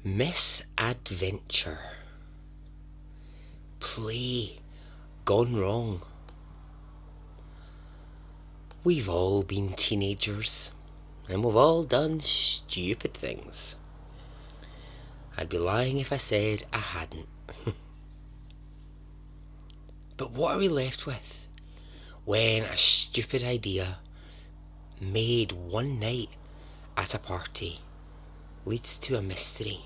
Misadventure. Play gone wrong. We've all been teenagers, and we've all done stupid things. I'd be lying if I said I hadn't. But what are we left with when a stupid idea made one night at a party leads to a mystery?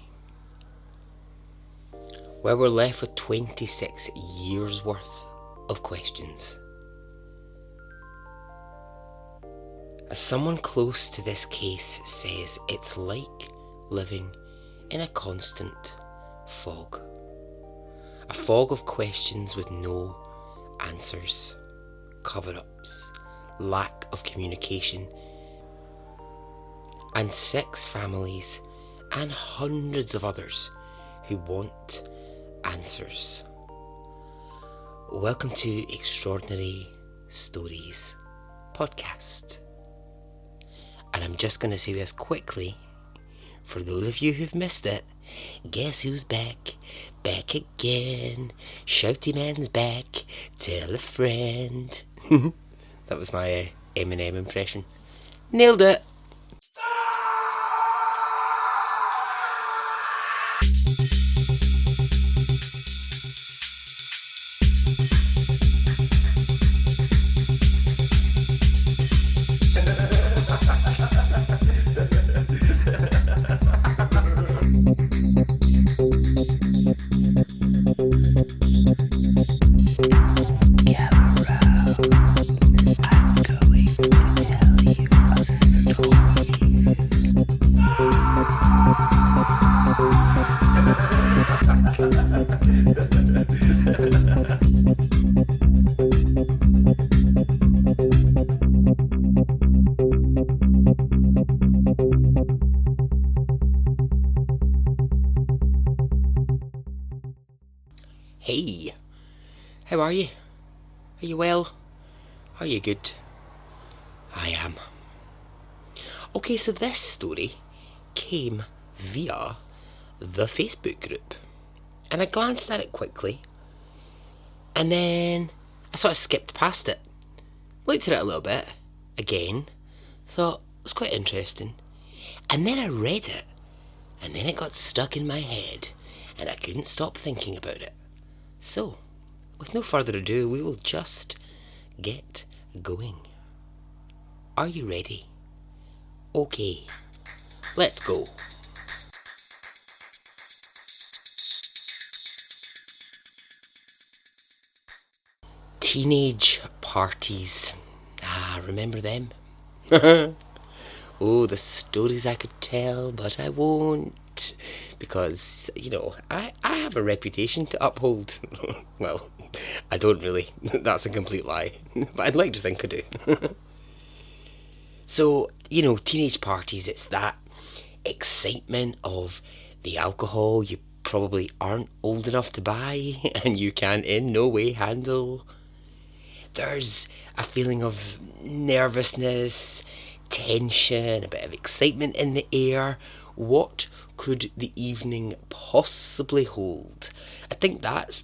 Well, we're left with 26 years worth of questions. As someone close to this case says, it's like living in a constant fog. A fog of questions with no answers, cover-ups, lack of communication, and 6 families and hundreds of others who want answers. Welcome to Extraordinary Stories podcast. And I'm just going to say this quickly. For those of you who've missed it, guess who's back? Back again. Shouty man's back. Tell a friend. That was my Eminem impression. Nailed it. Hey, how are you? Are you well? Are you good? I am. Okay, so this story came via the Facebook group, and I glanced at it quickly, and then I sort of skipped past it, looked at it a little bit, again, thought it was quite interesting, and then I read it, and then it got stuck in my head, and I couldn't stop thinking about it. So, with no further ado, we will just get going. Are you ready? Okay, let's go. Teenage parties. Remember them? Oh, the stories I could tell, but I won't. Because, I have a reputation to uphold. Well, I don't really. That's a complete lie. But I'd like to think I do. So, teenage parties, it's that excitement of the alcohol you probably aren't old enough to buy and you can in no way handle. There's a feeling of nervousness, tension, a bit of excitement in the air. What could the evening possibly hold? I think that's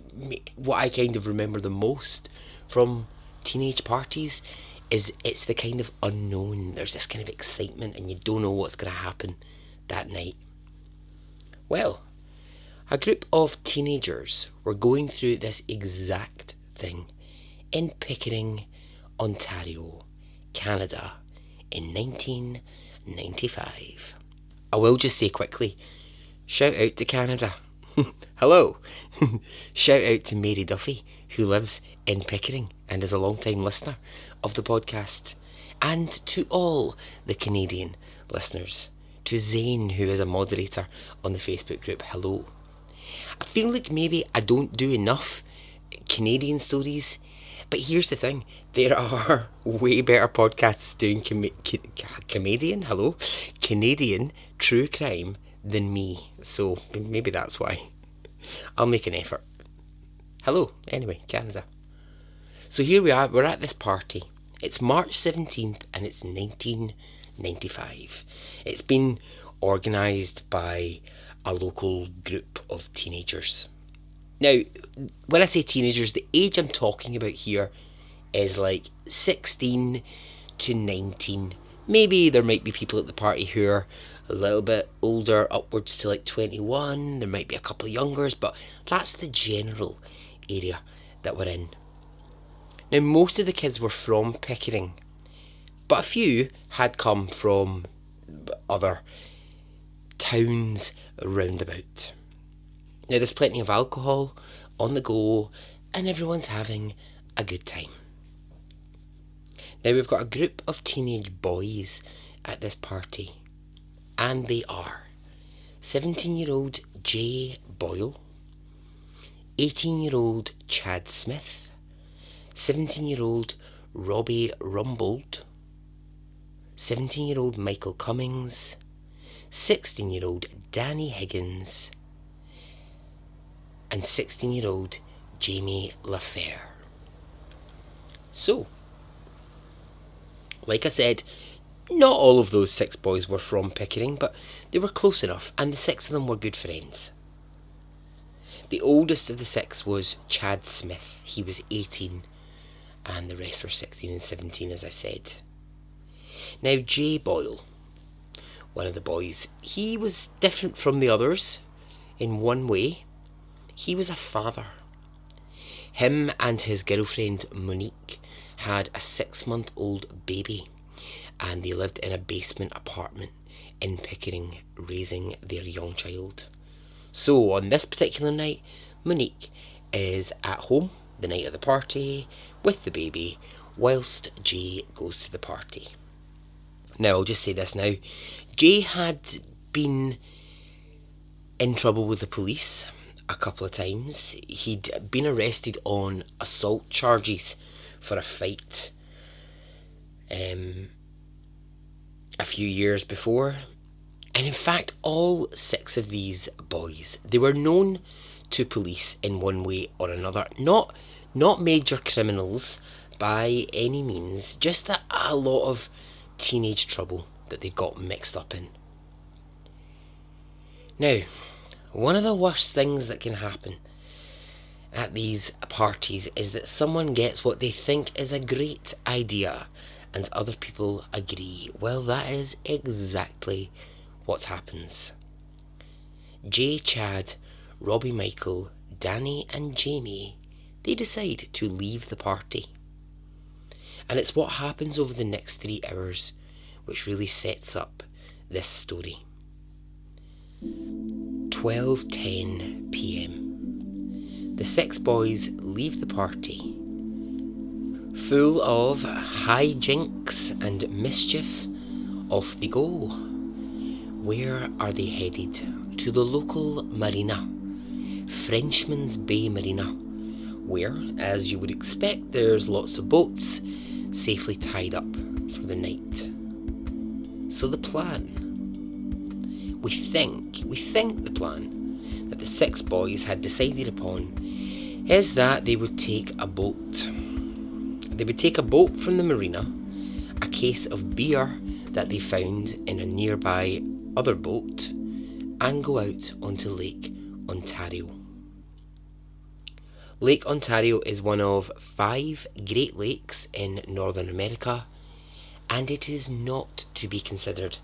what I kind of remember the most from teenage parties, is it's the kind of unknown. There's this kind of excitement and you don't know what's going to happen that night. Well, a group of teenagers were going through this exact thing in Pickering, Ontario, Canada in 1995. I will just say quickly, shout out to Canada. Hello. Shout out to Mary Duffy, who lives in Pickering and is a long-time listener of the podcast. And to all the Canadian listeners. To Zane, who is a moderator on the Facebook group. Hello. I feel like maybe I don't do enough Canadian stories. But here's the thing, there are way better podcasts doing Canadian true crime than me. So maybe that's why. I'll make an effort. Hello, anyway, Canada. So here we are, we're at this party. It's March 17th and it's 1995. It's been organised by a local group of teenagers. Now, when I say teenagers, the age I'm talking about here is like 16 to 19. Maybe there might be people at the party who are a little bit older, upwards to like 21. There might be a couple of youngers, but that's the general area that we're in. Now, most of the kids were from Pickering, but a few had come from other towns round about. Now, there's plenty of alcohol on the go, and everyone's having a good time. Now, we've got a group of teenage boys at this party, and they are 17-year-old Jay Boyle, 18-year-old Chad Smith, 17-year-old Robbie Rumbold, 17-year-old Michael Cummings, 16-year-old Danny Higgins, and 16-year-old Jamie LaFair. So, like I said, not all of those 6 boys were from Pickering, but they were close enough, and the 6 of them were good friends. The oldest of the 6 was Chad Smith. He was 18, and the rest were 16 and 17, as I said. Now, Jay Boyle, one of the boys, he was different from the others in one way. He was a father. Him and his girlfriend Monique had a 6-month-old baby, and they lived in a basement apartment in Pickering, raising their young child. So on this particular night, Monique is at home the night of the party with the baby, whilst Jay goes to the party. Now, I'll just say this now. Jay had been in trouble with the police a couple of times. He'd been arrested on assault charges for a fight a few years before. And in fact, all 6 of these boys, they were known to police in one way or another. Not major criminals by any means, just a lot of teenage trouble that they got mixed up in. Now, one of the worst things that can happen at these parties is that someone gets what they think is a great idea and other people agree. Well, that is exactly what happens. Jay, Chad, Robbie, Michael, Danny and Jamie, they decide to leave the party. And it's what happens over the next 3 hours which really sets up this story. 12:10 p.m. The 6 boys leave the party, full of hijinks and mischief. Off they go. Where are they headed? To the local marina, Frenchman's Bay Marina, where, as you would expect, there's lots of boats safely tied up for the night. So the plan. We think the plan that the 6 boys had decided upon is that they would take a boat. They would take a boat from the marina, a case of beer that they found in a nearby other boat, and go out onto Lake Ontario. Lake Ontario is one of 5 Great Lakes in Northern America, and it is not to be considered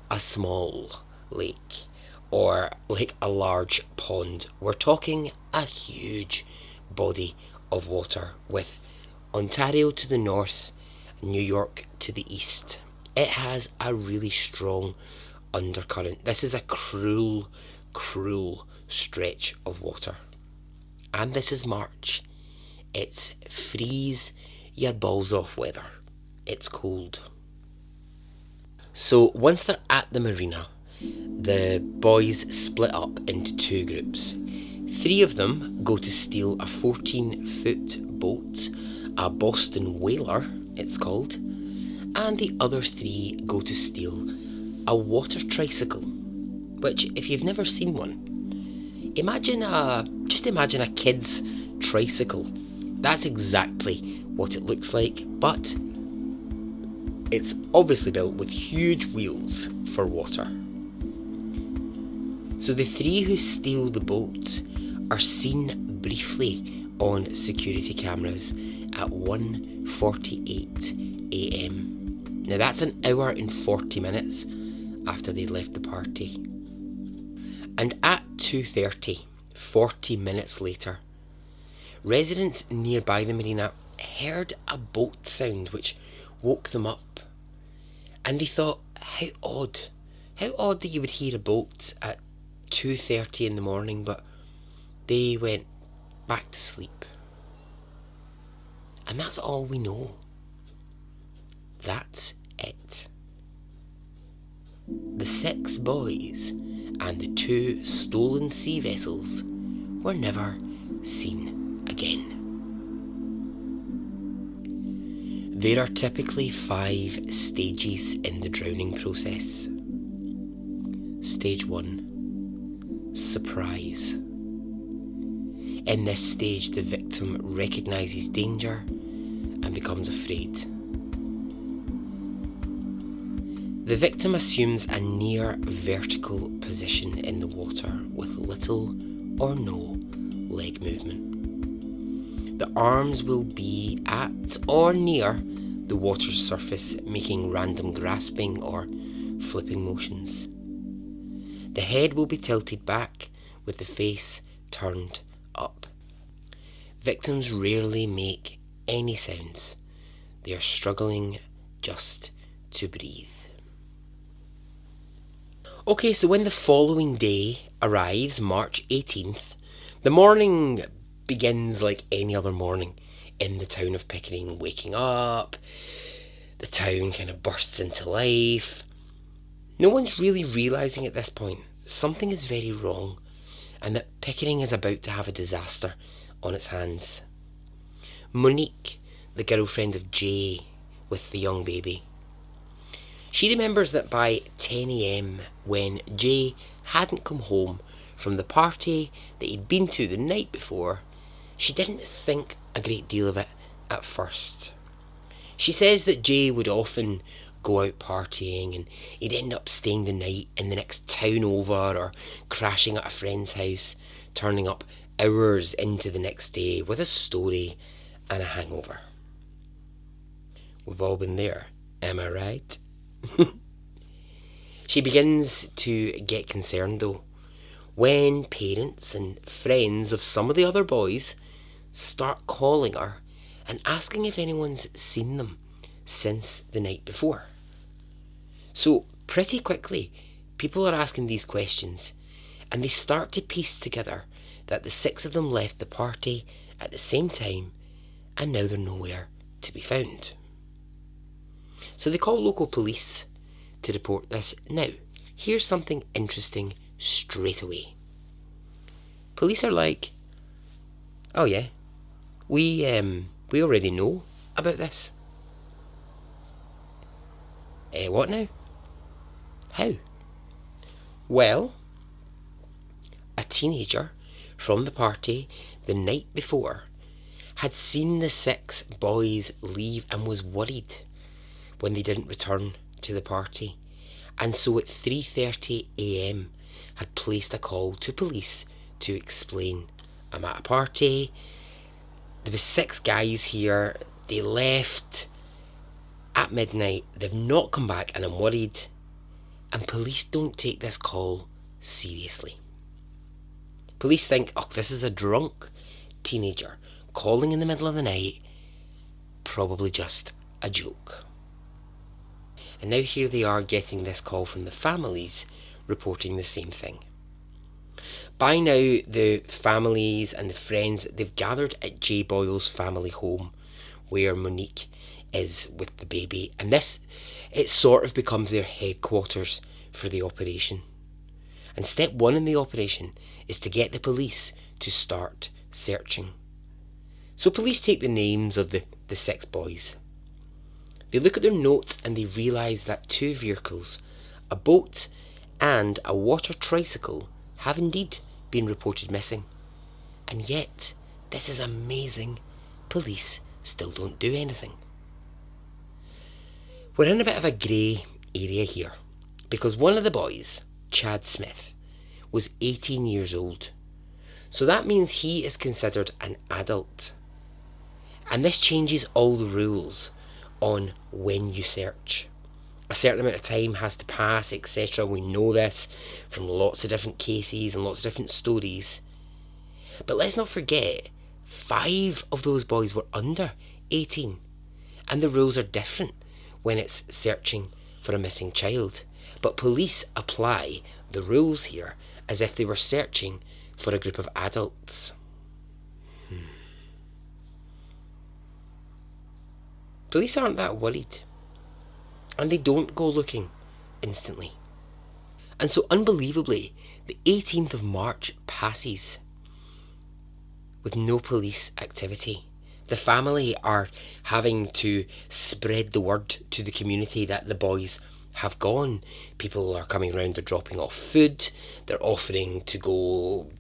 a small lake or like a large pond. We're talking a huge body of water with Ontario to the north, New York to the east. It has a really strong undercurrent. This is a cruel stretch of water. And this is March. It's freeze your balls off weather. It's cold. So once they're at the marina, the boys split up into 2 groups. 3 of them go to steal a 14-foot boat, a Boston Whaler it's called, and the other 3 go to steal a water tricycle, which, if you've never seen one, imagine a kid's tricycle. That's exactly what it looks like, but it's obviously built with huge wheels for water. So the three who steal the boat are seen briefly on security cameras at 1:48 a.m. Now that's an hour and 40 minutes after they'd left the party. And at 2:30, 40 minutes later, residents nearby the marina heard a boat sound which woke them up. And they thought, how odd that you would hear a boat at 2:30 in the morning, but they went back to sleep. And that's all we know. That's it. The 6 boys and the 2 stolen sea vessels were never seen again. There are typically 5 stages in the drowning process. Stage 1, surprise. In this stage, the victim recognises danger and becomes afraid. The victim assumes a near vertical position in the water with little or no leg movement. The arms will be at or near the water's surface, making random grasping or flipping motions. The head will be tilted back with the face turned up. Victims rarely make any sounds. They are struggling just to breathe. Okay, so when the following day arrives, March 18th, the morning begins like any other morning in the town of Pickering. Waking up, the town kind of bursts into life. No one's really realising at this point something is very wrong and that Pickering is about to have a disaster on its hands. Monique, the girlfriend of Jay with the young baby, she remembers that by 10 a.m, when Jay hadn't come home from the party that he'd been to the night before, she didn't think a great deal of it at first. She says that Jay would often go out partying and he'd end up staying the night in the next town over or crashing at a friend's house, turning up hours into the next day with a story and a hangover. We've all been there, am I right? She begins to get concerned though when parents and friends of some of the other boys start calling her and asking if anyone's seen them since the night before. So pretty quickly people are asking these questions and they start to piece together that the 6 of them left the party at the same time and now they're nowhere to be found. So they call local police to report this. Now, here's something interesting straight away. Police are like, oh yeah, we already know about this. What now? How? Well, a teenager from the party the night before had seen the 6 boys leave and was worried when they didn't return to the party, and so at 3:30 a.m. had placed a call to police to explain, I'm at a party, there was 6 guys here, they left at midnight, they've not come back and I'm worried. And police don't take this call seriously. Police think, oh, this is a drunk teenager calling in the middle of the night, probably just a joke. And now here they are getting this call from the families reporting the same thing. By now, the families and the friends, they've gathered at Jay Boyle's family home where Monique is with the baby. And this, it sort of becomes their headquarters for the operation. And step 1 in the operation is to get the police to start searching. So police take the names of the 6 boys. They look at their notes and they realise that 2 vehicles, a boat and a water tricycle, have indeed been reported missing. And yet, this is amazing, police still don't do anything. We're in a bit of a grey area here, because one of the boys, Chad Smith, was 18 years old. So that means he is considered an adult. And this changes all the rules on when you search. A certain amount of time has to pass, etc. We know this from lots of different cases and lots of different stories. But let's not forget, 5 of those boys were under 18. And the rules are different when it's searching for a missing child. But police apply the rules here as if they were searching for a group of adults. Police aren't that worried. And they don't go looking instantly. And so unbelievably, the 18th of March passes with no police activity. The family are having to spread the word to the community that the boys have gone. People are coming around, they're dropping off food, they're offering to go,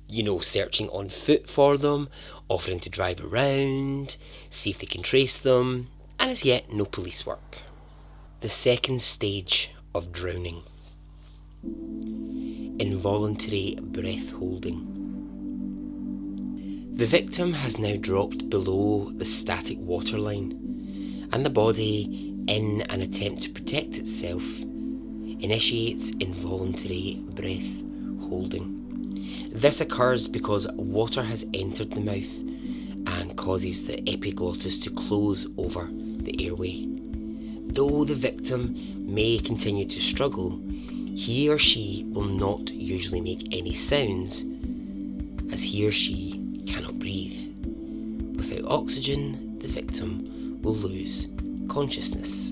searching on foot for them, offering to drive around, see if they can trace them, and as yet, no police work. The second stage of drowning. Involuntary breath holding. The victim has now dropped below the static waterline, and the body, in an attempt to protect itself, initiates involuntary breath holding. This occurs because water has entered the mouth and causes the epiglottis to close over the airway. Though the victim may continue to struggle, he or she will not usually make any sounds, as he or she cannot breathe. Without oxygen, the victim will lose consciousness.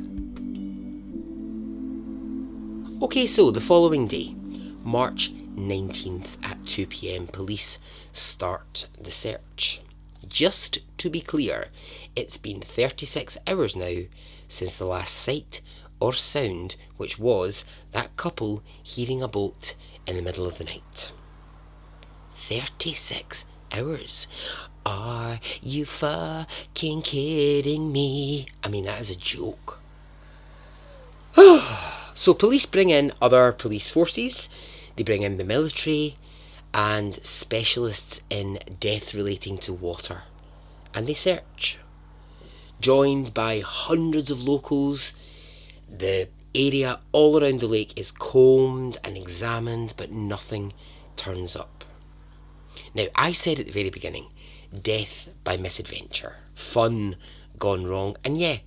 Okay, so the following day, March 19th at 2 p.m, police start the search. Just to be clear, it's been 36 hours now since the last sight or sound, which was that couple hearing a boat in the middle of the night. 36 hours. Are you fucking kidding me? I mean, that is a joke. So police bring in other police forces. They bring in the military and specialists in death relating to water. And they search. Joined by hundreds of locals, the area all around the lake is combed and examined, but nothing turns up. Now, I said at the very beginning, death by misadventure, fun gone wrong, and yeah,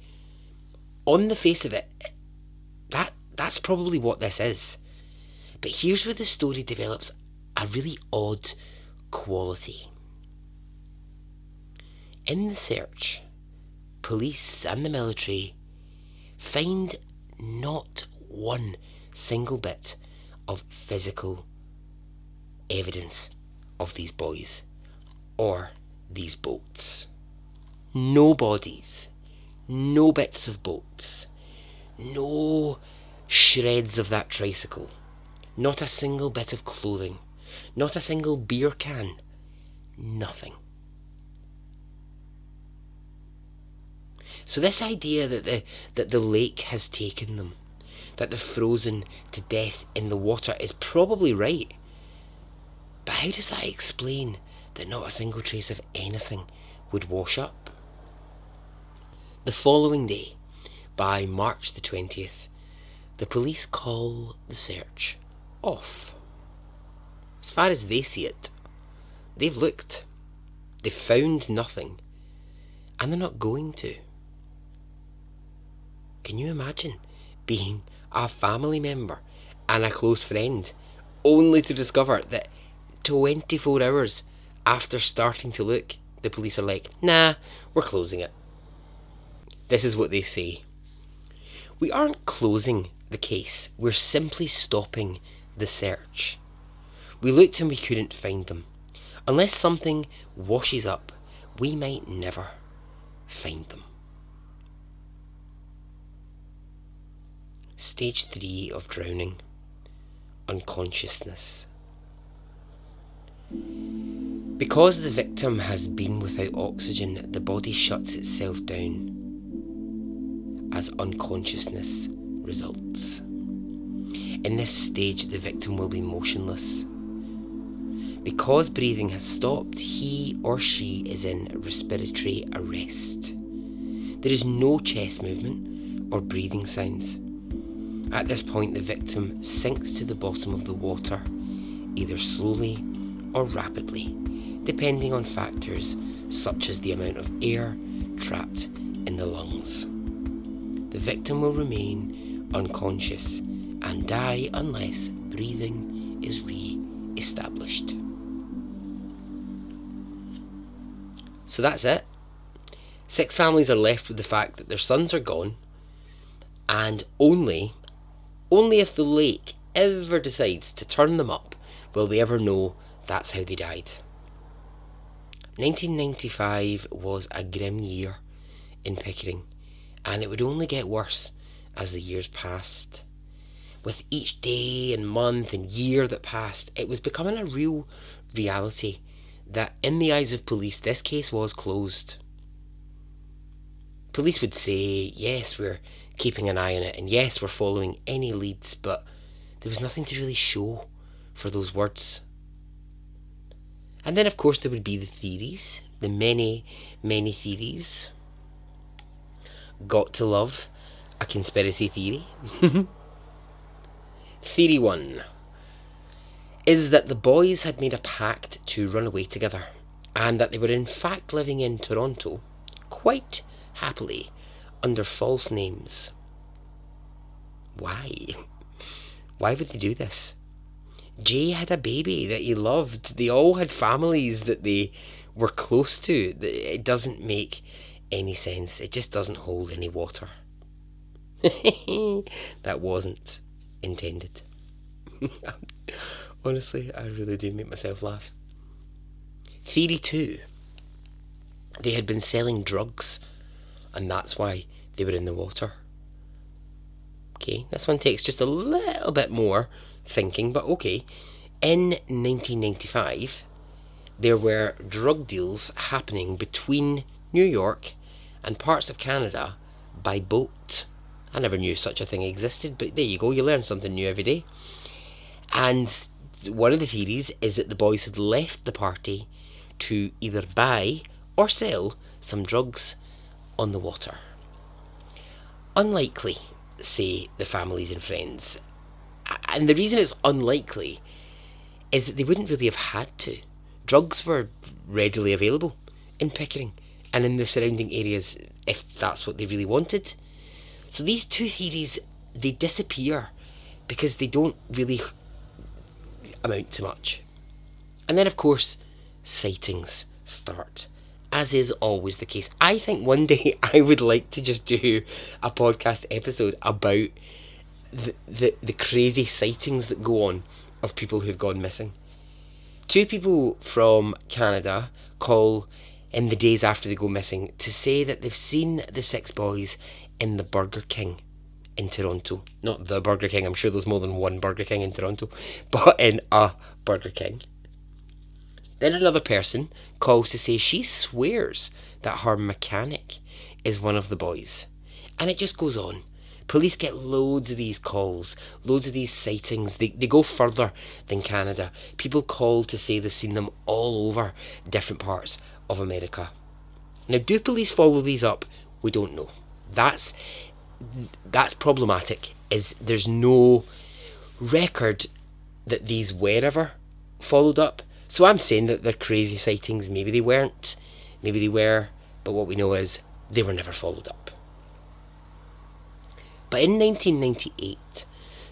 on the face of it, that's probably what this is. But here's where the story develops a really odd quality. In the search, police and the military find not one single bit of physical evidence of these boys or these boats. No bodies, no bits of boats, no shreds of that tricycle, not a single bit of clothing, not a single beer can, nothing. So this idea that the lake has taken them, that they're frozen to death in the water, is probably right. But how does that explain that not a single trace of anything would wash up? The following day, by March the 20th, the police call the search off. As far as they see it, they've looked, they've found nothing, and they're not going to. Can you imagine being a family member and a close friend, only to discover that 24 hours after starting to look, the police are like, nah, we're closing it. This is what they say. We aren't closing the case, we're simply stopping the search. We looked and we couldn't find them. Unless something washes up, we might never find them. Stage 3 of drowning. Unconsciousness. Because the victim has been without oxygen, the body shuts itself down as unconsciousness results. In this stage, the victim will be motionless, Because breathing has stopped, he or she is in respiratory arrest. There is no chest movement or breathing sounds. At this point, the victim sinks to the bottom of the water, either slowly or rapidly, depending on factors such as the amount of air trapped in the lungs. The victim will remain unconscious and die unless breathing is re-established. So that's it. 6 families are left with the fact that their sons are gone, and only if the lake ever decides to turn them up will they ever know that's how they died. 1995 was a grim year in Pickering, and it would only get worse as the years passed. With each day and month and year that passed, it was becoming a real reality that in the eyes of police, this case was closed. Police would say, yes, we're keeping an eye on it, and yes, we're following any leads, but there was nothing to really show for those words. And then, of course, there would be the theories, the many, many theories. Got to love a conspiracy theory. Theory 1 is that the boys had made a pact to run away together, and that they were in fact living in Toronto quite happily under false names. Why? Why would they do this? Jay had a baby that he loved. They all had families that they were close to. It doesn't make any sense. It just doesn't hold any water. That wasn't intended. Honestly, I really do make myself laugh. Theory 2. They had been selling drugs, and that's why they were in the water. Okay, this one takes just a little bit more thinking, but okay. In 1995, there were drug deals happening between New York and parts of Canada by boat. I never knew such a thing existed, but there you go, you learn something new every day. And one of the theories is that the boys had left the party to either buy or sell some drugs on the water. Unlikely, say the families and friends. And the reason it's unlikely is that they wouldn't really have had to. Drugs were readily available in Pickering and in the surrounding areas if that's what they really wanted. So these two theories, they disappear because they don't really amount to much. And then, of course, sightings start, as is always the case. I think one day I would like to just do a podcast episode about the crazy sightings that go on of people who've gone missing. 2 people from Canada call in the days after they go missing to say that they've seen the 6 boys in the Burger King in Toronto. Not the Burger King, I'm sure there's more than one Burger King in Toronto, but in a Burger King. Then another person calls to say she swears that her mechanic is one of the boys. And it just goes on. Police get loads of these calls, loads of these sightings. They go further than Canada. People call to say they've seen them all over different parts of America. Now, do police follow these up? We don't know. That's problematic, is there's no record that these were ever followed up. So I'm saying that they're crazy sightings. Maybe they weren't, maybe they were, but what we know is they were never followed up. But in 1998,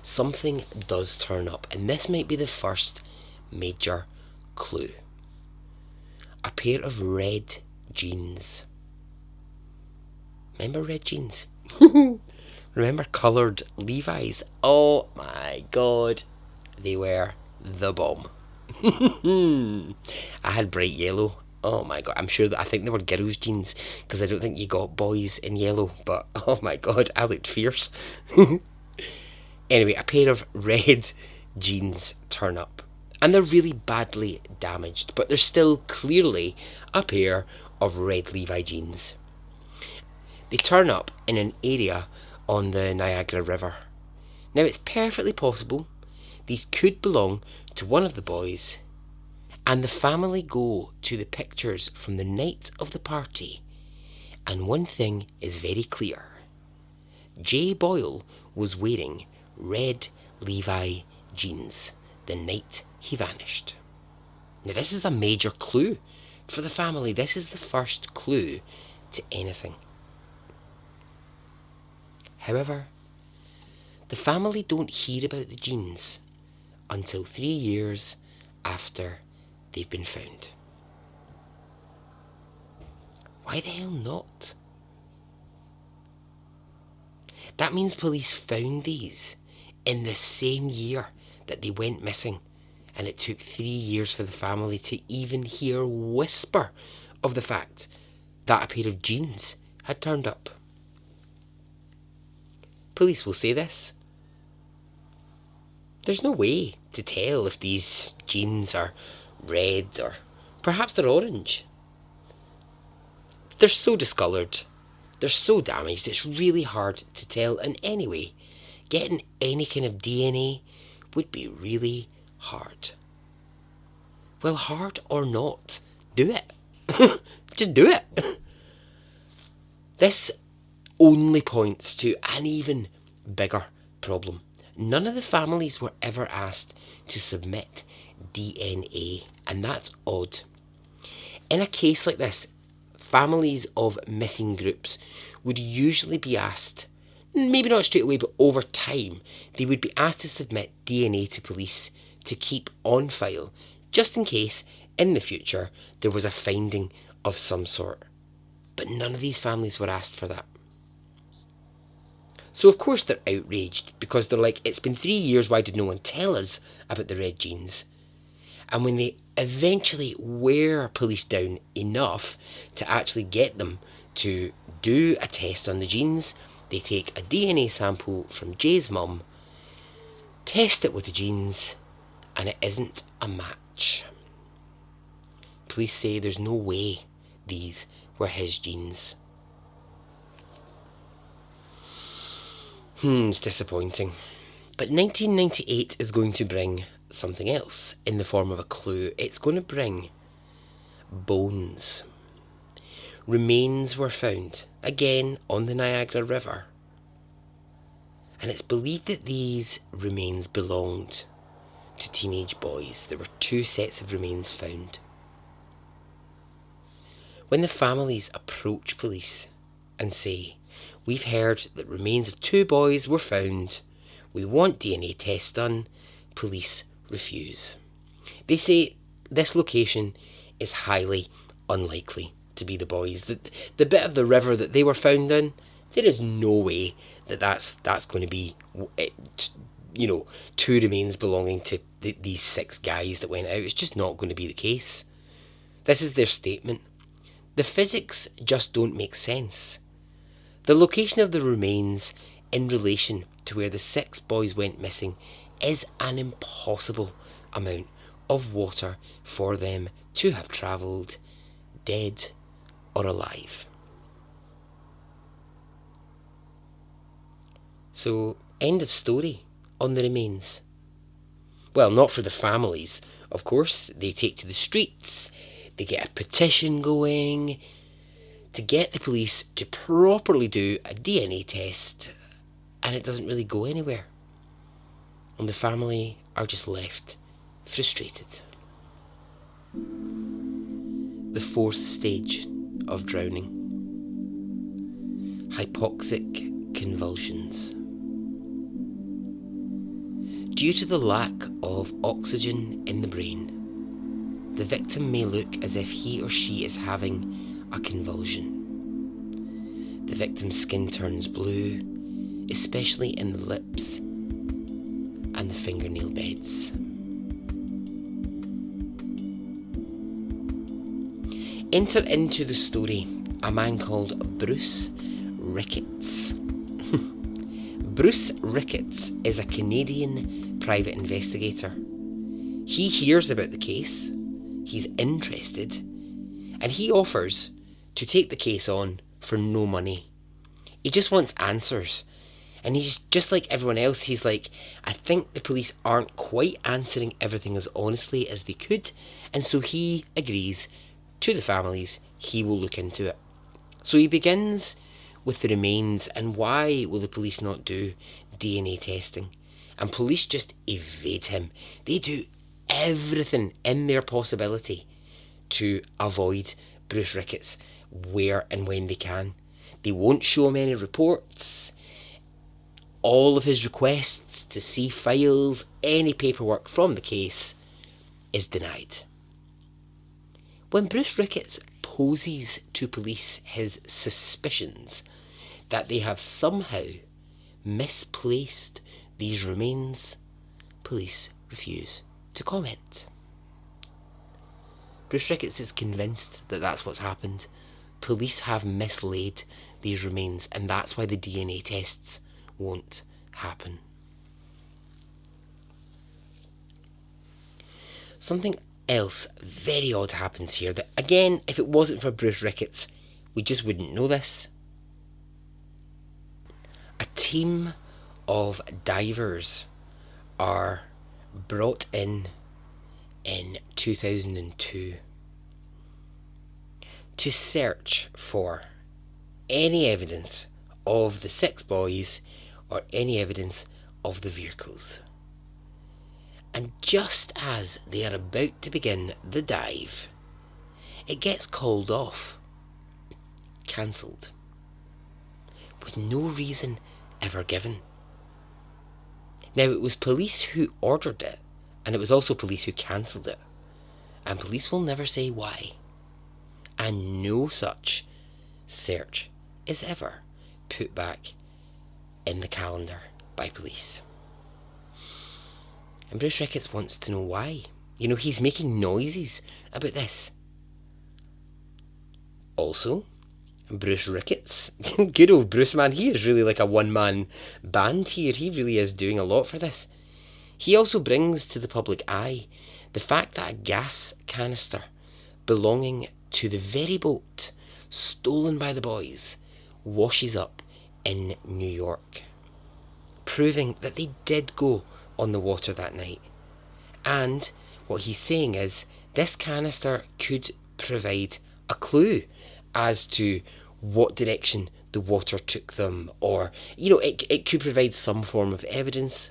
something does turn up, and this might be the first major clue. A pair of red jeans. Remember red jeans? Remember coloured Levi's? Oh my god, they were the bomb. I had bright yellow. Oh my god, I think they were girls' jeans, because I don't think you got boys in yellow, but oh my god, I looked fierce. Anyway, a pair of red jeans turn up, and they're really badly damaged, but there's still clearly a pair of red Levi jeans. They turn up in an area on the Niagara River. Now, it's perfectly possible these could belong to one of the boys, And the family go to the pictures from the night of the party, and one thing is very clear. J. Boyle was wearing red Levi jeans the night he vanished. Now, this is a major clue for the family. This is the first clue to anything. However, the family don't hear about the jeans until 3 years after they've been found. Why the hell not? That means police found these in the same year that they went missing, and it took 3 years for the family to even hear a whisper of the fact that a pair of jeans had turned up. Police will say this. There's no way to tell if these jeans are red or perhaps they're orange. They're so discoloured, they're so damaged, it's really hard to tell, and anyway, getting any kind of DNA would be really hard. Well, hard or not, do it. Just do it. This only points to an even bigger problem. None of the families were ever asked to submit DNA, and that's odd. In a case like this, families of missing groups would usually be asked, maybe not straight away, but over time, they would be asked to submit DNA to police to keep on file, just in case in the future there was a finding of some sort. But none of these families were asked for that. So of course they're outraged, because they're like, it's been 3 years, why did no one tell us about the red jeans? And when they eventually wear police down enough to actually get them to do a test on the jeans, they take a DNA sample from Jay's mum, test it with the jeans, and it isn't a match. Police say there's no way these were his jeans. It's disappointing. But 1998 is going to bring something else in the form of a clue. It's going to bring bones. Remains were found, again on the Niagara River. And it's believed that these remains belonged to teenage boys. There were 2 sets of remains found. When the families approach police and say, we've heard that remains of 2 boys were found, we want DNA tests done, police refuse. They say this location is highly unlikely to be the boys. The bit of the river that they were found in, there is no way that that's going to be, 2 remains belonging to these 6 guys that went out. It's just not going to be the case. This is their statement. The physics just don't make sense. The location of the remains in relation to where the 6 boys went missing is an impossible amount of water for them to have travelled, dead or alive. So, end of story on the remains. Well, not for the families, of course. They take to the streets, they get a petition going to get the police to properly do a DNA test, and it doesn't really go anywhere. And the family are just left frustrated. The 4th stage of drowning. Hypoxic convulsions. Due to the lack of oxygen in the brain, the victim may look as if he or she is having a convulsion. The victim's skin turns blue, especially in the lips and the fingernail beds. Enter into the story a man called Bruce Ricketts. Bruce Ricketts is a Canadian private investigator. He hears about the case, he's interested, and he offers to take the case on for no money. He just wants answers, And he's just like everyone else. He's like, I think the police aren't quite answering everything as honestly as they could. And so he agrees to the families he will look into it. So he begins with the remains, and why will the police not do DNA testing? And police just evade him. They do everything in their possibility to avoid Bruce Ricketts where and when they can. They won't show him any reports. All of his requests to see files, any paperwork from the case, is denied. When Bruce Ricketts poses to police his suspicions that they have somehow misplaced these remains, police refuse to comment. Bruce Ricketts is convinced that that's what's happened. Police have mislaid these remains, and that's why the DNA tests won't happen. Something else very odd happens here that, again, if it wasn't for Bruce Ricketts, we just wouldn't know this. A team of divers are brought in 2002 to search for any evidence of the 6 boys or any evidence of the vehicles. And just as they are about to begin the dive, it gets called off, cancelled, with no reason ever given. Now, it was police who ordered it, and it was also police who cancelled it, and police will never say why. And no such search is ever put back in the calendar by police. And Bruce Ricketts wants to know why. You know, he's making noises about this. Also, Bruce Ricketts, good old Bruce, man, he is really like a one-man band here. He really is doing a lot for this. He also brings to the public eye the fact that a gas canister belonging to the very boat stolen by the boys washes up in New York, proving that they did go on the water that night. And what he's saying is this canister could provide a clue as to what direction the water took them, or, you know, it could provide some form of evidence.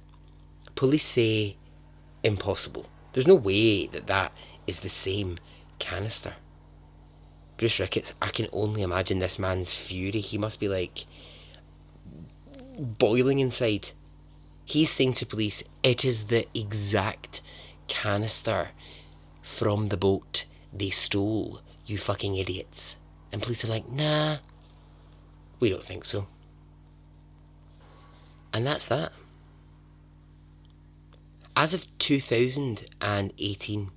Police say impossible. There's no way that is the same canister. Bruce Ricketts, I can only imagine this man's fury. He must be like boiling inside. He's saying to police, it is the exact canister from the boat they stole, you fucking idiots. And police are like, nah, we don't think so. And that's that. As of 2018,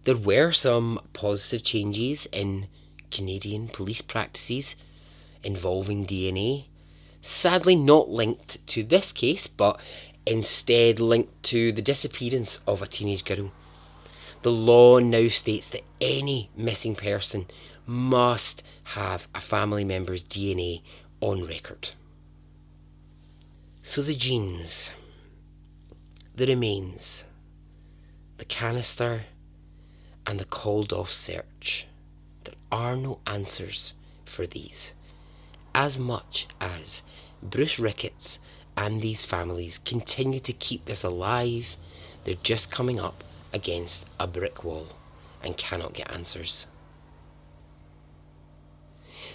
there were some positive changes in Canadian police practices involving DNA. Sadly not linked to this case, but instead linked to the disappearance of a teenage girl. The law now states that any missing person must have a family member's DNA on record. So the genes, the remains, the canister, and the called off search, there are no answers for these. As much as Bruce Ricketts and these families continue to keep this alive, they're just coming up against a brick wall and cannot get answers.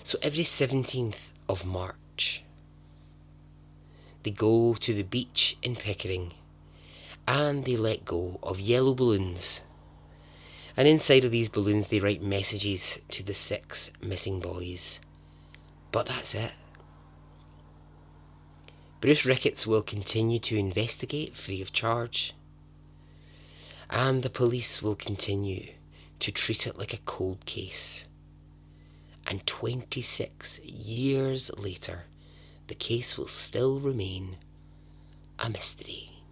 So every 17th of March, they go to the beach in Pickering and they let go of yellow balloons. And inside of these balloons they write messages to the 6 missing boys. But that's it. Bruce Ricketts will continue to investigate free of charge. And the police will continue to treat it like a cold case. And 26 years later, the case will still remain a mystery.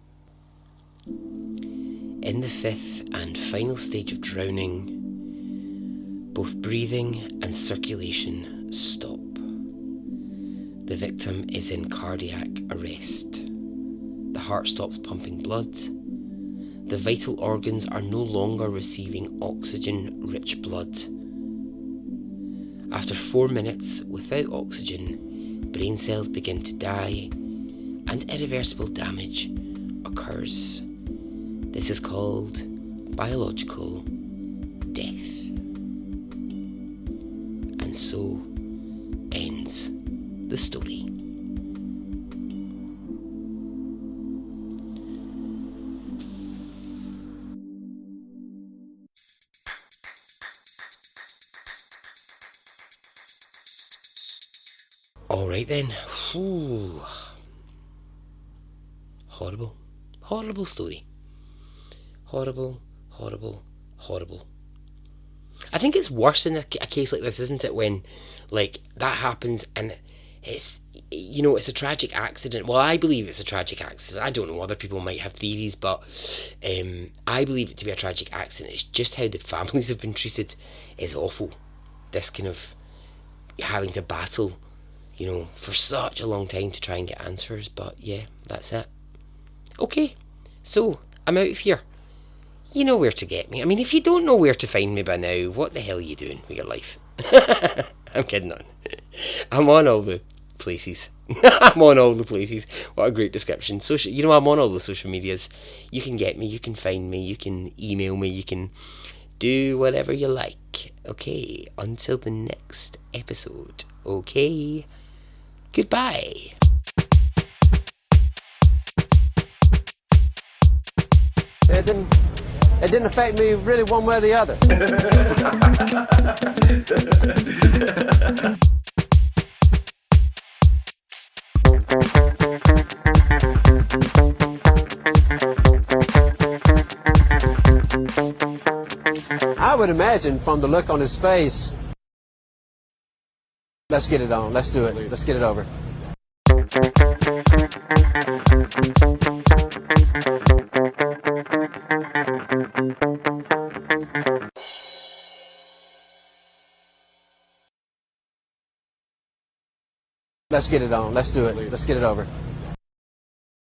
In the 5th and final stage of drowning, both breathing and circulation stop. The victim is in cardiac arrest. The heart stops pumping blood. The vital organs are no longer receiving oxygen-rich blood. After 4 minutes without oxygen, brain cells begin to die and irreversible damage occurs. This is called biological death. And so ends the story. Alright then. Whew. Horrible story. Horrible. I think it's worse in a case like this, isn't it, when like that happens and it's, you know, it's a tragic accident. Well, I believe it's a tragic accident. I don't know, other people might have theories, but I believe it to be a tragic accident. It's just how the families have been treated is awful. This kind of having to battle, you know, for such a long time to try and get answers. But yeah, that's it. Okay, so I'm out of here. You know where to get me. I mean, if you don't know where to find me by now, what the hell are you doing with your life? I'm kidding on. I'm on all the places. I'm on all the places. What a great description. Social, you know, I'm on all the social medias. You can get me, you can find me, you can email me, you can do whatever you like. Okay, until the next episode. Okay, goodbye. It didn't affect me really one way or the other. I would imagine from the look on his face, let's get it on, let's do it, let's get it over. Let's get it on, let's do it, let's get it over.